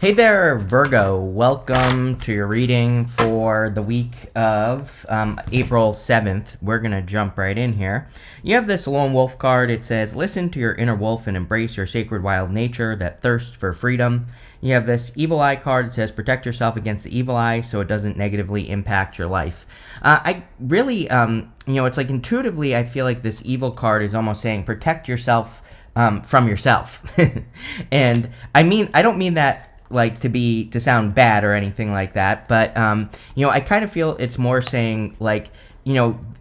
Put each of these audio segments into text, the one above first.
Hey there, Virgo. Welcome to your reading for the week of April 7th. We're going to jump right in here. You have this lone wolf card. It says, listen to your inner wolf and embrace your sacred wild nature that thirsts for freedom. You have this evil eye card. It says, protect yourself against the evil eye so it doesn't negatively impact your life. I really, it's like intuitively, I feel like this evil card is almost saying, protect yourself from yourself. And I don't mean that like to sound bad or anything like that, but I kind of feel it's more saying like,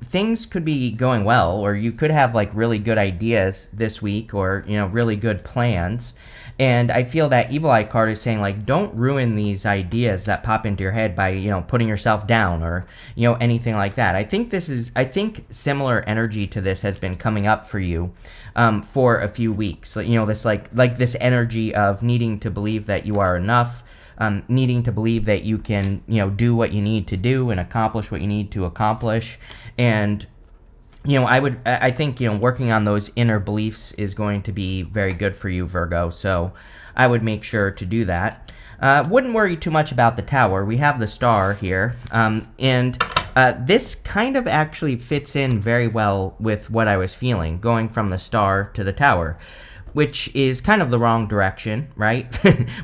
things could be going well, or you could have like really good ideas this week, or really good plans. And I feel that evil eye card is saying like, don't ruin these ideas that pop into your head by putting yourself down, or anything like that. I think similar energy to this has been coming up for you for a few weeks. This like this energy of needing to believe that you are enough, needing to believe that you can do what you need to do and accomplish what you need to accomplish. And I think working on those inner beliefs is going to be very good for you, Virgo. So I would make sure to do that. Wouldn't worry too much about the tower. We have the star here, and this kind of actually fits in very well with what I was feeling, going from the star to the tower, which is kind of the wrong direction, right?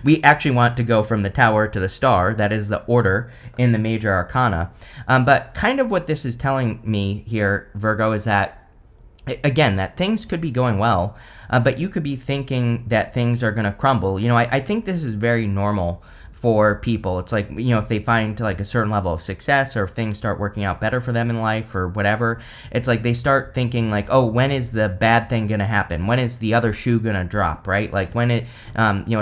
We actually want to go from the tower to the star. That is the order in the major arcana. But kind of what this is telling me here, Virgo, is that, again, that things could be going well, but you could be thinking that things are going to crumble. I think this is very normal for people. It's like, if they find like a certain level of success, or if things start working out better for them in life or whatever, it's like they start thinking like, oh, when is the bad thing going to happen? When is the other shoe going to drop, right? Like when it's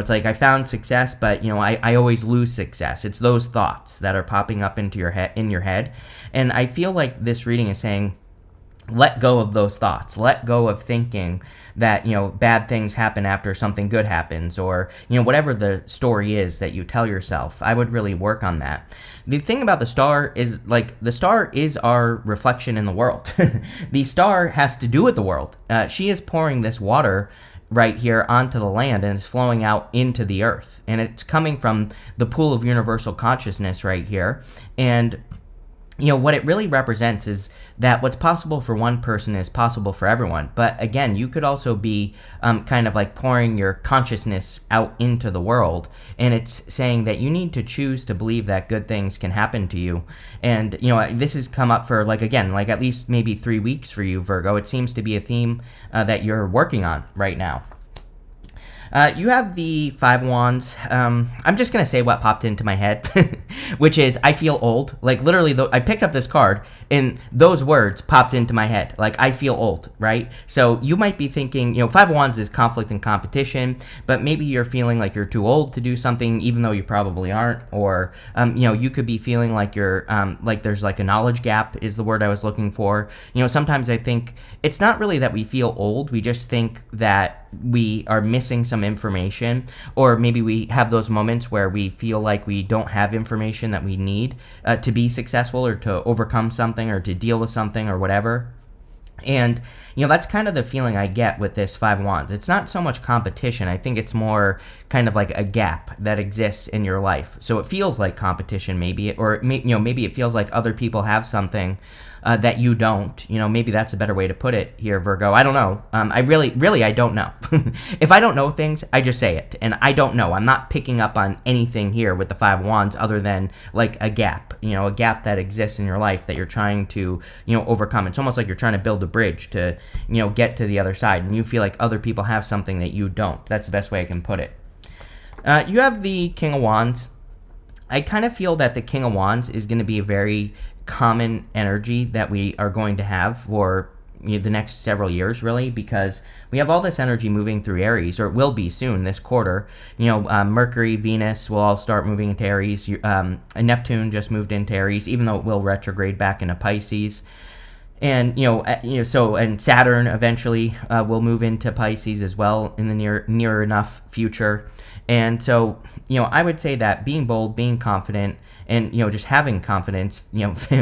like I found success, but I always lose success. It's those thoughts that are popping up into your head. And I feel like this reading is saying, let go of those thoughts. Let go of thinking that, bad things happen after something good happens, or, whatever the story is that you tell yourself. I would really work on that. The thing about the star is, like, the star is our reflection in the world. The star has to do with the world. She is pouring this water right here onto the land, and it's flowing out into the earth. And it's coming from the pool of universal consciousness right here. And what it really represents is that what's possible for one person is possible for everyone. But again, you could also be kind of like pouring your consciousness out into the world. And it's saying that you need to choose to believe that good things can happen to you. And, this has come up for like at least maybe 3 weeks for you, Virgo. It seems to be a theme that you're working on right now. You have the 5 wands. I'm just going to say what popped into my head, which is I feel old. Like literally, I picked up this card and those words popped into my head. Like I feel old, right? So you might be thinking, 5 wands is conflict and competition, but maybe you're feeling like you're too old to do something, even though you probably aren't. Or, you could be feeling like you're, like there's like a knowledge gap is the word I was looking for. Sometimes I think it's not really that we feel old. We just think that we are missing some information, or maybe we have those moments where we feel like we don't have information that we need to be successful, or to overcome something, or to deal with something, or whatever. And that's kind of the feeling I get with this 5 wands. It's not so much competition. I think it's more kind of like a gap that exists in your life. So it feels like competition, maybe, or maybe it feels like other people have something that you don't. Maybe that's a better way to put it here, Virgo. I don't know. I really, I don't know. If I don't know things, I just say it. And I don't know. I'm not picking up on anything here with the 5 wands other than like a gap, a gap that exists in your life that you're trying to, overcome. It's almost like you're trying to build a bridge to, get to the other side. And you feel like other people have something that you don't. That's the best way I can put it. You have the King of Wands. I kind of feel that the King of Wands is going to be a very common energy that we are going to have for the next several years, really, because we have all this energy moving through Aries, or it will be soon this quarter. Mercury, Venus will all start moving into Aries. Neptune just moved into Aries, even though it will retrograde back into Pisces. And and Saturn eventually will move into Pisces as well in the near enough future. And so, I would say that being bold, being confident, and just having confidence,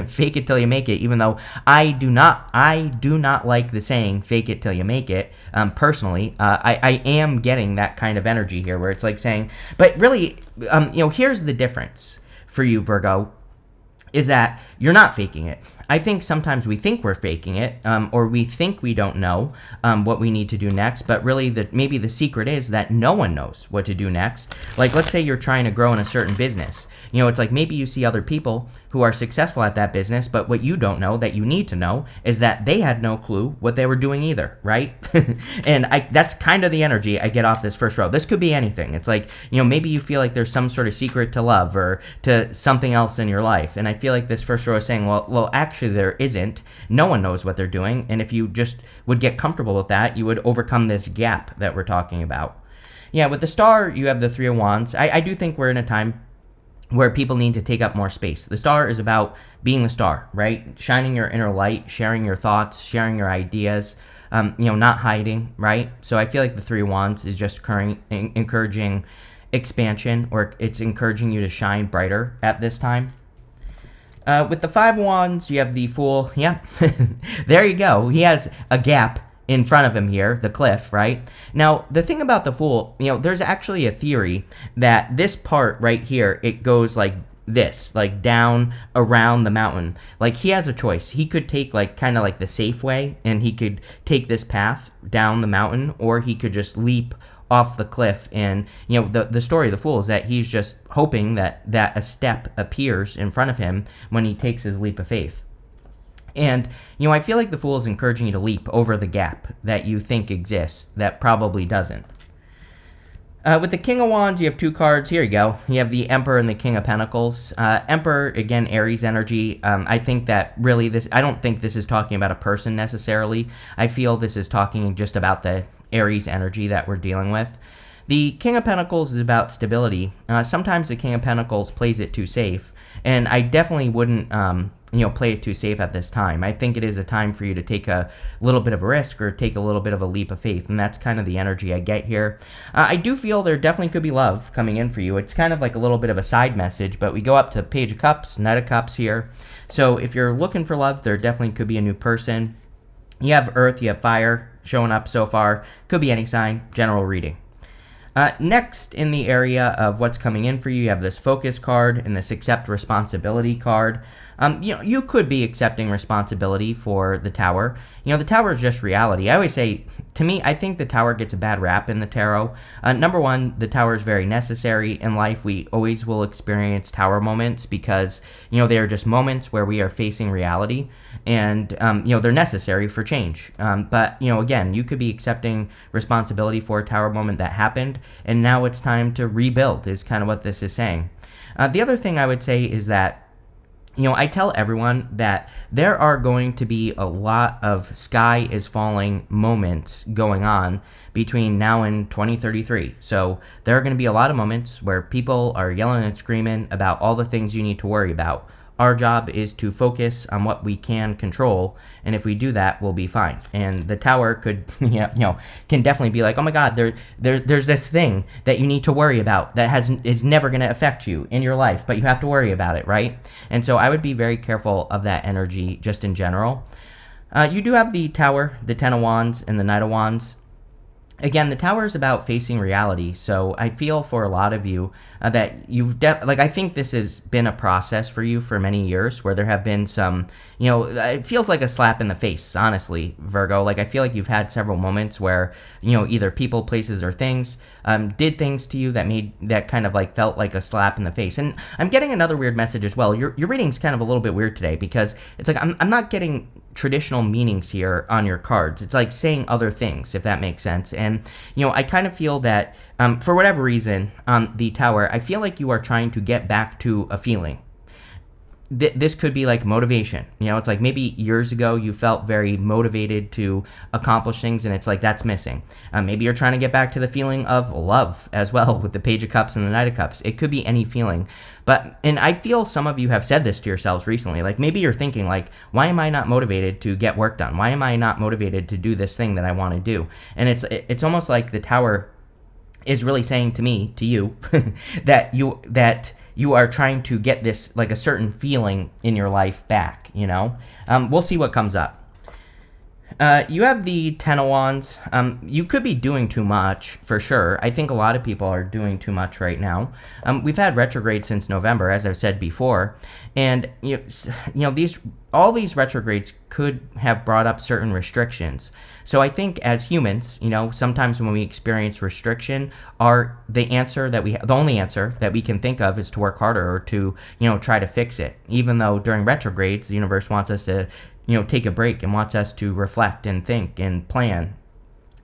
fake it till you make it. Even though I do not like the saying "fake it till you make it." Personally, I am getting that kind of energy here, where it's like saying, but really, here's the difference for you, Virgo, is that you're not faking it. I think sometimes we think we're faking it, or we think we don't know what we need to do next, but really maybe the secret is that no one knows what to do next. Like, let's say you're trying to grow in a certain business. It's like maybe you see other people who are successful at that business, but what you don't know that you need to know is that they had no clue what they were doing either, right? And that's kind of the energy I get off this first row. This could be anything. It's like, maybe you feel like there's some sort of secret to love or to something else in your life. And I feel like this first row is saying, well, actually there isn't. No one knows what they're doing. And if you just would get comfortable with that, you would overcome this gap that we're talking about. Yeah, with the star, you have the Three of Wands. I do think we're in a time where people need to take up more space. The star is about being the star, right? Shining your inner light, sharing your thoughts, sharing your ideas, not hiding, right? So I feel like the Three of Wands is just encouraging expansion, or it's encouraging you to shine brighter at this time. With the Five of Wands, you have the Fool. Yeah, there you go. He has a gap in front of him here, the cliff, right? Now, the thing about the Fool, there's actually a theory that this part right here, it goes like this, like down around the mountain. Like, he has a choice. He could take like kind of like the safe way, and he could take this path down the mountain, or he could just leap off the cliff. And the story of the Fool is that he's just hoping that a step appears in front of him when he takes his leap of faith. And, I feel like the Fool is encouraging you to leap over the gap that you think exists that probably doesn't. With the King of Wands, you have two cards. Here you go. You have the Emperor and the King of Pentacles. Emperor, again, Aries energy. I think that really I don't think this is talking about a person necessarily. I feel this is talking just about the Aries energy that we're dealing with. The King of Pentacles is about stability. Sometimes the King of Pentacles plays it too safe, and I definitely wouldn't, play it too safe at this time. I think it is a time for you to take a little bit of a risk or take a little bit of a leap of faith, and that's kind of the energy I get here. I do feel there definitely could be love coming in for you. It's kind of like a little bit of a side message, but we go up to Page of Cups, Knight of Cups here. So if you're looking for love, there definitely could be a new person. You have Earth, you have Fire showing up so far. Could be any sign, general reading. Next, in the area of what's coming in for you, you have this Focus card and this Accept Responsibility card. You could be accepting responsibility for the Tower. The Tower is just reality. I always say, to me, I think the Tower gets a bad rap in the tarot. Number one, the Tower is very necessary in life. We always will experience Tower moments because, they are just moments where we are facing reality, and, they're necessary for change. But, again, you could be accepting responsibility for a Tower moment that happened, and now it's time to rebuild, is kind of what this is saying. The other thing I would say is that, I tell everyone that there are going to be a lot of sky is falling moments going on between now and 2033. So there are going to be a lot of moments where people are yelling and screaming about all the things you need to worry about. Our job is to focus on what we can control, and if we do that, we'll be fine. And the Tower could, can definitely be like, oh my God, there's this thing that you need to worry about that is never going to affect you in your life, but you have to worry about it, right? And so I would be very careful of that energy just in general. You do have the Tower, the Ten of Wands, and the Knight of Wands. Again, the Tower is about facing reality, so I feel for a lot of you that you've I think this has been a process for you for many years, where there have been some, it feels like a slap in the face, honestly, Virgo. I feel like you've had several moments where, either people, places, or things did things to you that kind of felt like a slap in the face. And I'm getting another weird message as well. Your reading's kind of a little bit weird today, because it's like I'm not getting traditional meanings here on your cards. It's like saying other things, if that makes sense. And, I kind of feel that for whatever reason on the Tower, I feel like you are trying to get back to a feeling. This could be like motivation. It's like maybe years ago you felt very motivated to accomplish things, and it's like that's missing. Maybe you're trying to get back to the feeling of love as well with the Page of Cups and the Knight of Cups. It could be any feeling. And I feel some of you have said this to yourselves recently. Maybe you're thinking why am I not motivated to get work done? Why am I not motivated to do this thing that I want to do? And it's almost like the Tower is really saying to me, to you, that you are trying to get this, like, a certain feeling in your life back. We'll see what comes up. You have the Ten of Wands. You could be doing too much, for sure. I think a lot of people are doing too much right now. We've had retrograde since November, as I've said before, and all these retrogrades could have brought up certain restrictions. So I think as humans, sometimes when we experience restriction, the only answer that we can think of is to work harder or to try to fix it. Even though during retrogrades, the universe wants us to take a break and wants us to reflect and think and plan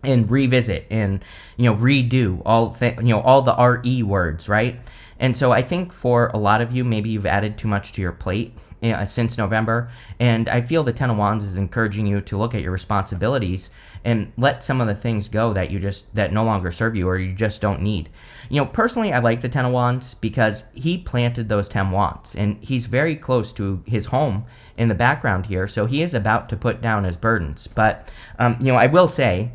and revisit and, redo all the RE words, right? And so I think for a lot of you, maybe you've added too much to your plate since November. And I feel the Ten of Wands is encouraging you to look at your responsibilities and let some of the things go that no longer serve you or you just don't need. Personally, I like the Ten of Wands because he planted those 10 wands and he's very close to his home in the background here. So he is about to put down his burdens. But, I will say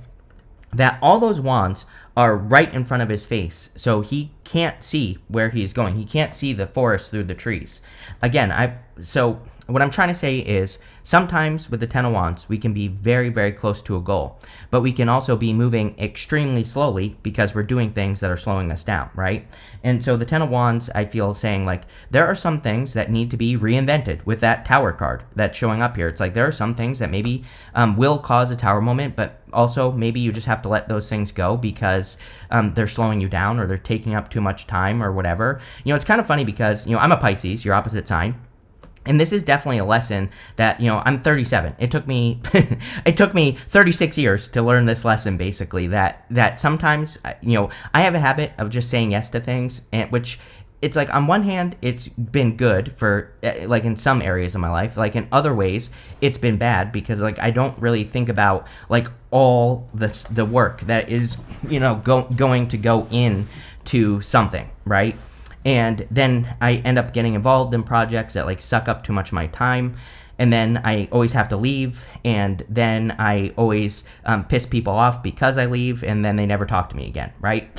that all those wands are right in front of his face. So he can't see where he's going. He can't see the forest through the trees. Again, so what I'm trying to say is sometimes with the Ten of Wands, we can be very, very close to a goal, but we can also be moving extremely slowly because we're doing things that are slowing us down, right? And so the Ten of Wands, I feel, saying like there are some things that need to be reinvented with that Tower card that's showing up here. It's like there are some things that maybe will cause a Tower moment, but also maybe you just have to let those things go because they're slowing you down or they're taking up too much time or whatever. It's kind of funny because, I'm a Pisces, your opposite sign. And this is definitely a lesson that, I'm 37. It took me 36 years to learn this lesson, basically, that sometimes, I have a habit of just saying yes to things, which it's like on one hand, it's been good for like in some areas of my life, like in other ways, it's been bad because like I don't really think about like all the work that is, going to go into something, right? And then I end up getting involved in projects that like suck up too much of my time. And then I always have to leave. And then I always piss people off because I leave. And then they never talk to me again, right?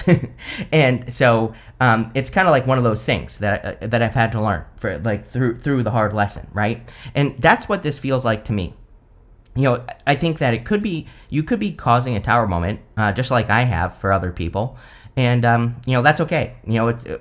And so it's kind of like one of those things that I've had to learn for like through the hard lesson, right? And that's what this feels like to me. I think that you could be causing a Tower moment, just like I have for other people. And, that's okay.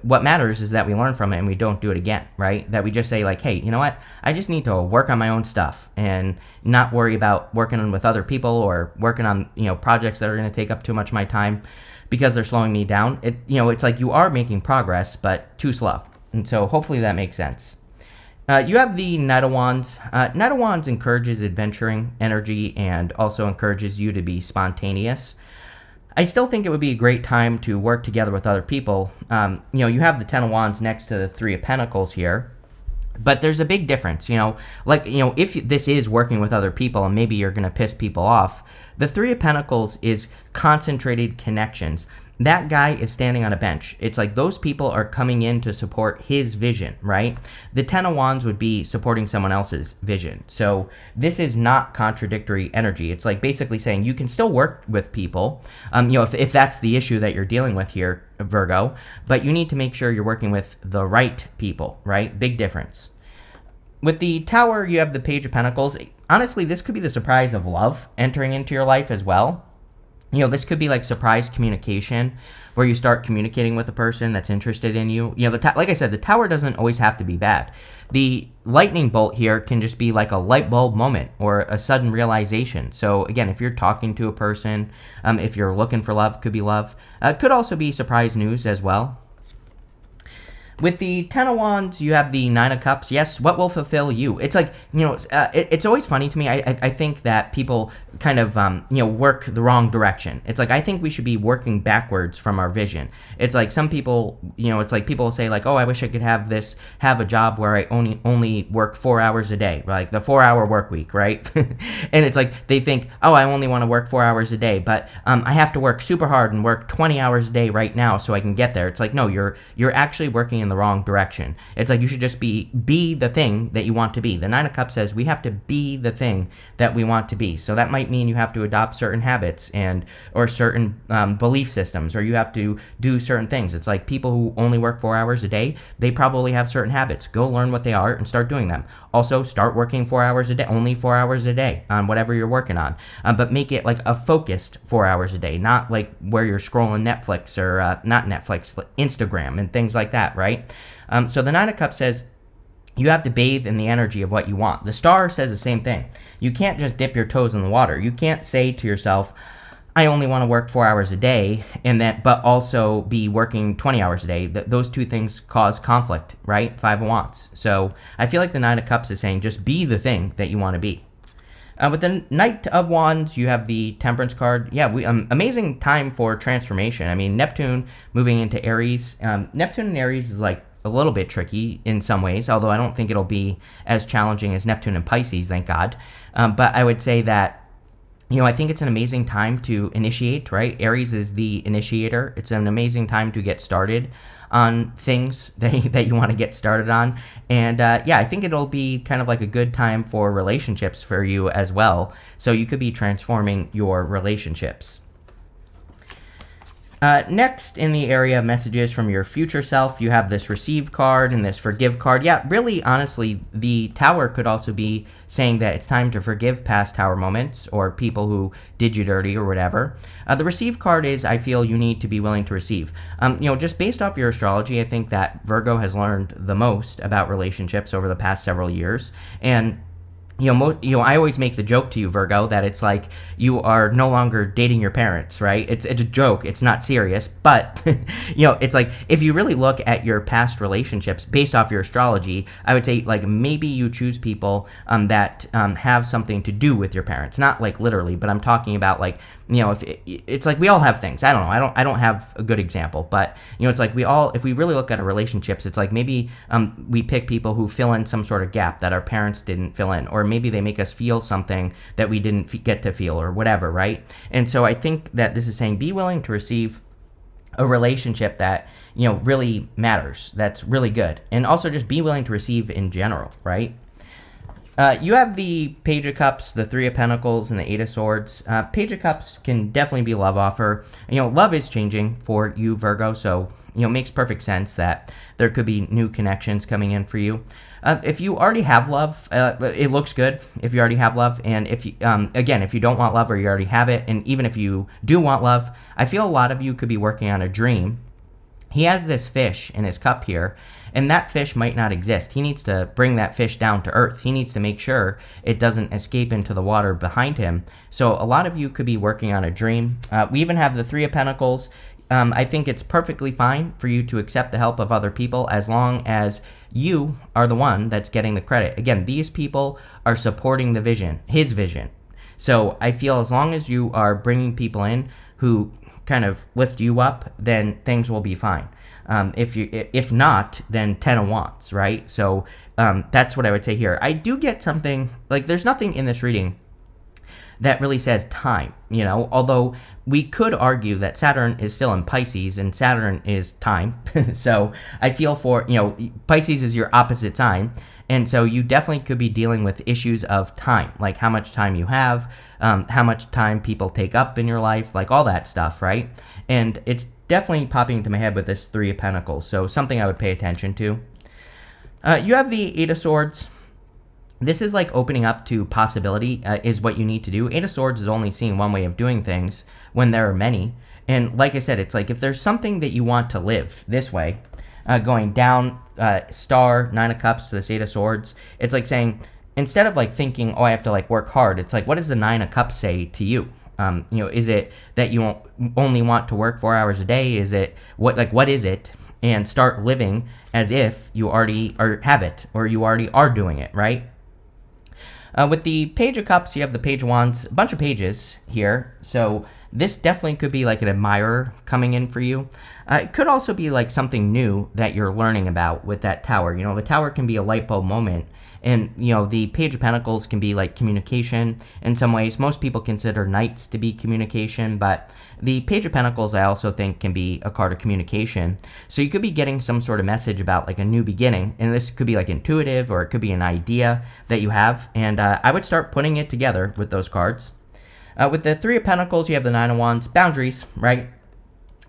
What matters is that we learn from it and we don't do it again, right? That we just say like, hey, you know what? I just need to work on my own stuff and not worry about working with other people or working on, projects that are going to take up too much of my time because they're slowing me down. It's like you are making progress, but too slow. And so hopefully that makes sense. You have the Knight of Wands. Knight of Wands encourages adventuring energy and also encourages you to be spontaneous. I still think it would be a great time to work together with other people. You have the Ten of Wands next to the Three of Pentacles here, but there's a big difference, if this is working with other people and maybe you're going to piss people off, the Three of Pentacles is concentrated connections. That guy is standing on a bench. It's like those people are coming in to support his vision, right? The Ten of Wands would be supporting someone else's vision. So this is not contradictory energy. It's like basically saying you can still work with people, if that's the issue that you're dealing with here, Virgo, but you need to make sure you're working with the right people, right? Big difference. With the Tower, you have the Page of Pentacles. Honestly, this could be the surprise of love entering into your life as well. This could be like surprise communication where you start communicating with a person that's interested in you. Like I said, the Tower doesn't always have to be bad. The lightning bolt here can just be like a light bulb moment or a sudden realization. So again, if you're talking to a person, if you're looking for love, could be love. Could also be surprise news as well. With the Ten of Wands, you have the Nine of Cups. Yes, what will fulfill you? It's like, it's always funny to me. I think that people kind of, work the wrong direction. It's like, I think we should be working backwards from our vision. It's like some people, it's like people say like, oh, I wish I could have a job where I only work 4 hours a day, like the 4-hour work week, right? And it's like, they think, oh, I only want to work 4 hours a day, but I have to work super hard and work 20 hours a day right now so I can get there. It's like, no, you're actually working in in the wrong direction. It's like you should just be the thing that you want to be. The Nine of Cups says we have to be the thing that we want to be. So that might mean you have to adopt certain habits or certain belief systems, or you have to do certain things. It's like people who only work 4 hours a day, they probably have certain habits. Go learn what they are and start doing them. Also, start working 4 hours a day, only 4 hours a day on whatever you're working on. But make it like a focused 4 hours a day, not like where you're scrolling Netflix or not Netflix, Instagram and things like that, right? So the Nine of Cups says you have to bathe in the energy of what you want. The Star says the same thing. You can't just dip your toes in the water. You can't say to yourself, I only want to work 4 hours a day, but also be working 20 hours a day. Those two things cause conflict, right? Five of Wands. So I feel like the Nine of Cups is saying just be the thing that you want to be. With the Knight of Wands, you have the Temperance card. Yeah, amazing time for transformation. I mean, Neptune moving into Aries. Neptune in Aries is like a little bit tricky in some ways, although I don't think it'll be as challenging as Neptune in Pisces, thank God. But I would say that, I think it's an amazing time to initiate, right? Aries is the initiator. It's an amazing time to get started on things that you want to get started on. And I think it'll be kind of like a good time for relationships for you as well. So you could be transforming your relationships. Next, in the area of messages from your future self, you have this receive card and this forgive card. Yeah, really, honestly, the Tower could also be saying that it's time to forgive past Tower moments or people who did you dirty or whatever. The receive card is, I feel you need to be willing to receive. Just based off your astrology, I think that Virgo has learned the most about relationships over the past several years. And I always make the joke to you, Virgo, that it's like you are no longer dating your parents, right? It's a joke. It's not serious. But, it's like if you really look at your past relationships based off your astrology, I would say like maybe you choose people that have something to do with your parents. Not like literally, but I'm talking about like, if it's like we all have things. I don't know. I don't have a good example, but it's like if we really look at our relationships, it's like maybe we pick people who fill in some sort of gap that our parents didn't fill in, or maybe they make us feel something that we didn't get to feel or whatever, right? And so I think that this is saying be willing to receive a relationship that really matters, that's really good, and also just be willing to receive in general, right? You have the Page of Cups, the Three of Pentacles, and the Eight of Swords. Page of Cups can definitely be a love offer. Love is changing for you, Virgo, so it makes perfect sense that there could be new connections coming in for you. If you already have love, it looks good if you already have love. And if you, if you don't want love or you already have it, and even if you do want love, I feel a lot of you could be working on a dream. He has this fish in his cup here, and that fish might not exist. He needs to bring that fish down to earth. He needs to make sure it doesn't escape into the water behind him. So a lot of you could be working on a dream. We even have the Three of Pentacles. I think it's perfectly fine for you to accept the help of other people as long as you are the one that's getting the credit. Again, these people are supporting the vision, his vision. So I feel as long as you are bringing people in who kind of lift you up, then things will be fine. If not, then 10 of Wands, right? So that's what I would say here. I do get something, like there's nothing in this reading that really says time, although we could argue that Saturn is still in Pisces and Saturn is time. So I feel Pisces is your opposite sign. And so you definitely could be dealing with issues of time, like how much time you have, how much time people take up in your life, like all that stuff, right? And it's definitely popping into my head with this Three of Pentacles, so something I would pay attention to. You have the Eight of Swords. This is like opening up to possibility is what you need to do. Eight of Swords is only seeing one way of doing things when there are many. And like I said, it's like if there's something that you want to live this way, going down Star, Nine of Cups to this Eight of Swords, it's like saying, instead of like thinking, I have to like work hard, it's like, what does the Nine of Cups say to you? Is it that you only want to work 4 hours a day? Is it what is it? And start living as if you already have it or you already are doing it, right? With the Page of Cups, you have the Page of Wands, a bunch of pages here. So this definitely could be like an admirer coming in for you. It could also be like something new that you're learning about with that Tower. The Tower can be a light bulb moment. And, the Page of Pentacles can be like communication in some ways. Most people consider Knights to be communication, but the Page of Pentacles I also think can be a card of communication. So you could be getting some sort of message about like a new beginning, and this could be like intuitive, or it could be an idea that you have, and I would start putting it together with those cards. With the Three of Pentacles, you have the Nine of Wands, boundaries, right?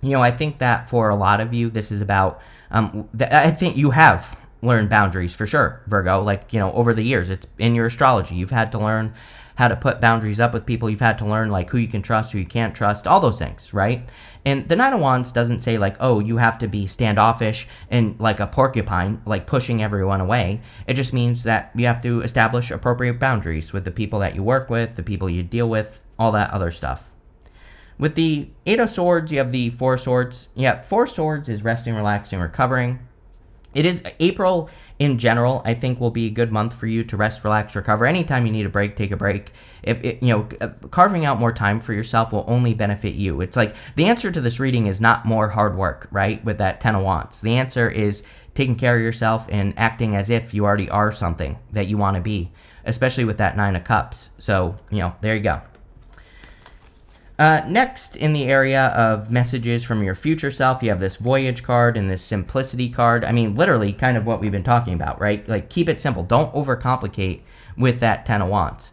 I think that for a lot of you, this is about, I think you have learned boundaries for sure, Virgo. Like, over the years, it's in your astrology. You've had to learn how to put boundaries up with people. You've had to learn like who you can trust, who you can't trust, all those things, right? And the Nine of Wands doesn't say like, oh, you have to be standoffish and like a porcupine, like pushing everyone away. It just means that you have to establish appropriate boundaries with the people that you work with, the people you deal with, all that other stuff. With the Eight of Swords, you have the Four of Swords. Yeah, Four of Swords is resting, relaxing, recovering. It is April in general, I think, will be a good month for you to rest, relax, recover. Anytime you need a break, take a break. Carving out more time for yourself will only benefit you. It's like the answer to this reading is not more hard work, right? With that Ten of Wands. The answer is taking care of yourself and acting as if you already are something that you want to be, especially with that Nine of Cups. So, there you go. Next, in the area of messages from your future self, you have this Voyage card and this Simplicity card. I mean, literally kind of what we've been talking about, right? Like, keep it simple. Don't overcomplicate with that Ten of Wands.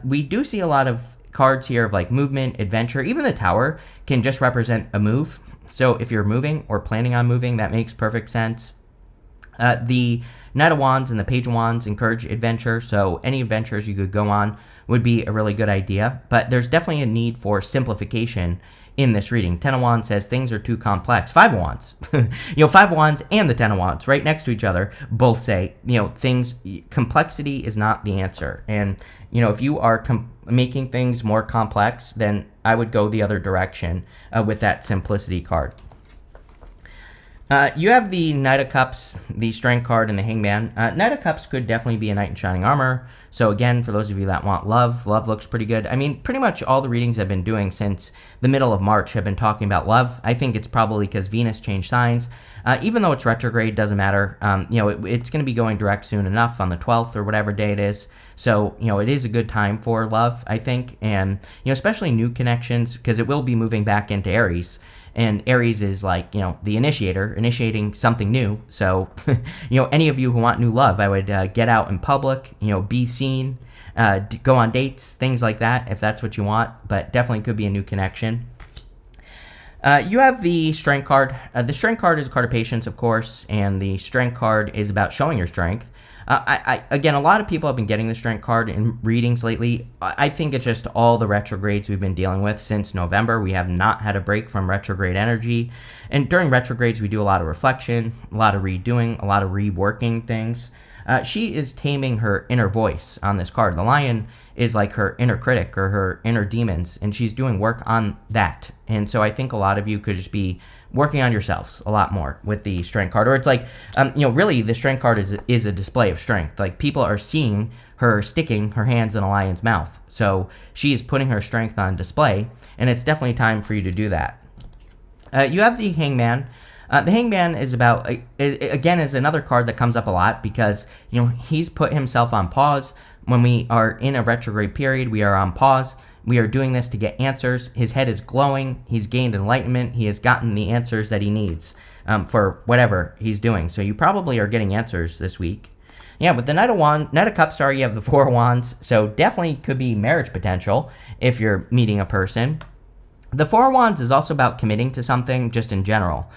We do see a lot of cards here of like movement, adventure. Even the Tower can just represent a move. So if you're moving or planning on moving, that makes perfect sense. The Knight of Wands and the Page of Wands encourage adventure, so any adventures you could go on would be a really good idea, but there's definitely a need for simplification in this reading. Ten of Wands says things are too complex. Five of Wands, Five of Wands and the Ten of Wands right next to each other both say, complexity is not the answer. And, if you are making things more complex, then I would go the other direction with that Simplicity card. You have the Knight of Cups, the Strength card, and the Hangman. Knight of Cups could definitely be a knight in shining armor. So again, for those of you that want love looks pretty good. I mean, pretty much all the readings I've been doing since the middle of March have been talking about love. I think it's probably because Venus changed signs. Even though it's retrograde, doesn't matter. It's going to be going direct soon enough on the 12th or whatever day it is. So, it is a good time for love, I think. And, especially new connections, because it will be moving back into Aries. And Aries is like, the initiator, initiating something new. So, any of you who want new love, I would get out in public, be seen, go on dates, things like that, if that's what you want. But definitely could be a new connection. You have the Strength card. The Strength card is a card of patience, of course, and the Strength card is about showing your strength. Again, a lot of people have been getting the Strength card in readings lately. I think it's just all the retrogrades we've been dealing with since November. We have not had a break from retrograde energy. And during retrogrades, we do a lot of reflection, a lot of redoing, a lot of reworking things. She is taming her inner voice on this card. The lion is like her inner critic or her inner demons, and she's doing work on that. And so I think a lot of you could just be working on yourselves a lot more with the Strength card. Or it's like, really the Strength card is a display of strength. Like, people are seeing her sticking her hands in a lion's mouth. So she is putting her strength on display, and it's definitely time for you to do that. You have the Hangman. The Hangman is about, again, is another card that comes up a lot because, he's put himself on pause. When we are in a retrograde period, we are on pause. We are doing this to get answers. His head is glowing. He's gained enlightenment. He has gotten the answers that he needs for whatever he's doing. So you probably are getting answers this week. Yeah, with the Knight of Cups, you have the Four of Wands. So definitely could be marriage potential if you're meeting a person. The Four of Wands is also about committing to something just in general.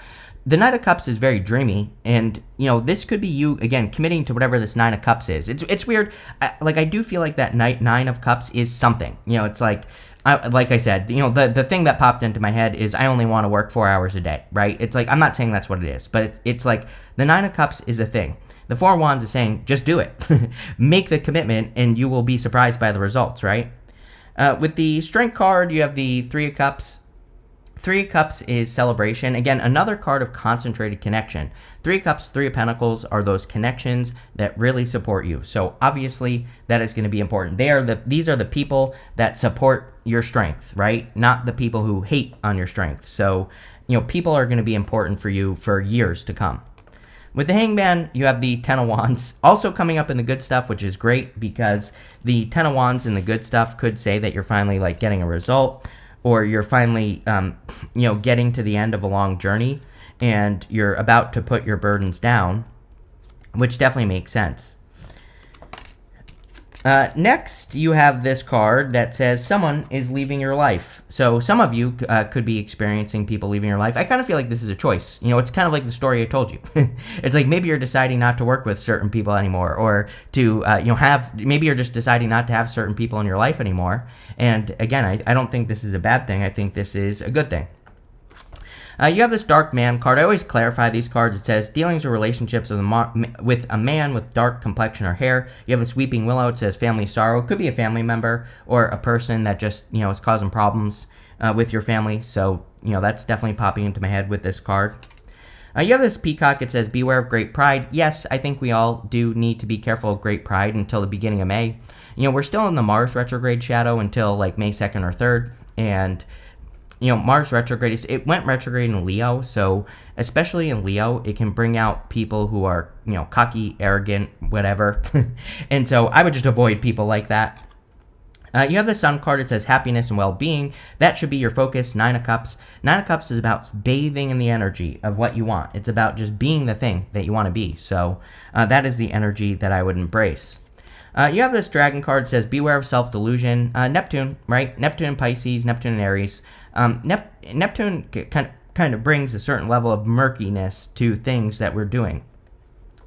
The Knight of Cups is very dreamy, and, this could be you, again, committing to whatever this Nine of Cups is. It's weird. I do feel like that Nine of Cups is something. It's like, like I said, the thing that popped into my head is I only want to work 4 hours a day, right? It's like, I'm not saying that's what it is, but it's like the Nine of Cups is a thing. The Four of Wands is saying, just do it. Make the commitment, and you will be surprised by the results, right? With the Strength card, you have the Three of Cups. Three of Cups is celebration. Again, another card of concentrated connection. Three of Cups, Three of Pentacles are those connections that really support you. So obviously that is going to be important. These are the people that support your strength, right? Not the people who hate on your strength. So, people are going to be important for you for years to come. With the Hangman, you have the Ten of Wands also coming up in the good stuff, which is great because the Ten of Wands in the good stuff could say that you're finally like getting a result, or you're finally, getting to the end of a long journey and you're about to put your burdens down, which definitely makes sense. Next, you have this card that says someone is leaving your life. So some of you could be experiencing people leaving your life. I kind of feel like this is a choice. It's kind of like the story I told you. It's like maybe you're deciding not to work with certain people anymore, or to maybe you're just deciding not to have certain people in your life anymore. And again, I don't think this is a bad thing. I think this is a good thing. You have this Dark Man card. I always clarify these cards. It says dealings or relationships with a man with dark complexion or hair. You have this Weeping Willow. It says family sorrow. It could be a family member or a person that just, is causing problems with your family. So, that's definitely popping into my head with this card. You have this Peacock. It says beware of great pride. Yes, I think we all do need to be careful of great pride until the beginning of May. We're still in the Mars retrograde shadow until like May 2nd or 3rd. And Mars retrograde, it went retrograde in Leo, so especially in Leo, it can bring out people who are, cocky, arrogant, whatever. And so I would just avoid people like that. You have the Sun card. It says happiness and well-being. That should be your focus. Nine of Cups. Nine of Cups is about bathing in the energy of what you want. It's about just being the thing that you want to be. So that is the energy that I would embrace. You have this Dragon card. It says beware of self-delusion. Neptune, right? Neptune and Pisces, Neptune and Aries. Neptune kind of brings a certain level of murkiness to things that we're doing.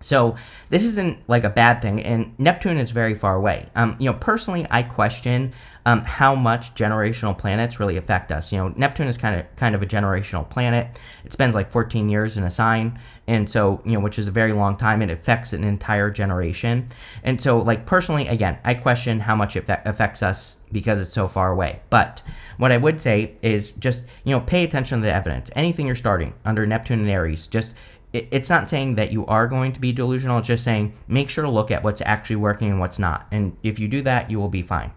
So this isn't like a bad thing, and Neptune is very far away. Personally, I question how much generational planets really affect us. Neptune is kind of a generational planet. It spends like 14 years in a sign, and so which is a very long time. It affects an entire generation, and so like personally, again, I question how much it affects us because it's so far away. But what I would say is just pay attention to the evidence. Anything you're starting under Neptune and Aries, it's not saying that you are going to be delusional. It's just saying make sure to look at what's actually working and what's not. And if you do that, you will be fine.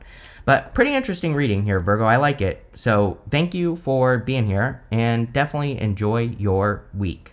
But pretty interesting reading here, Virgo. I like it. So thank you for being here, and definitely enjoy your week.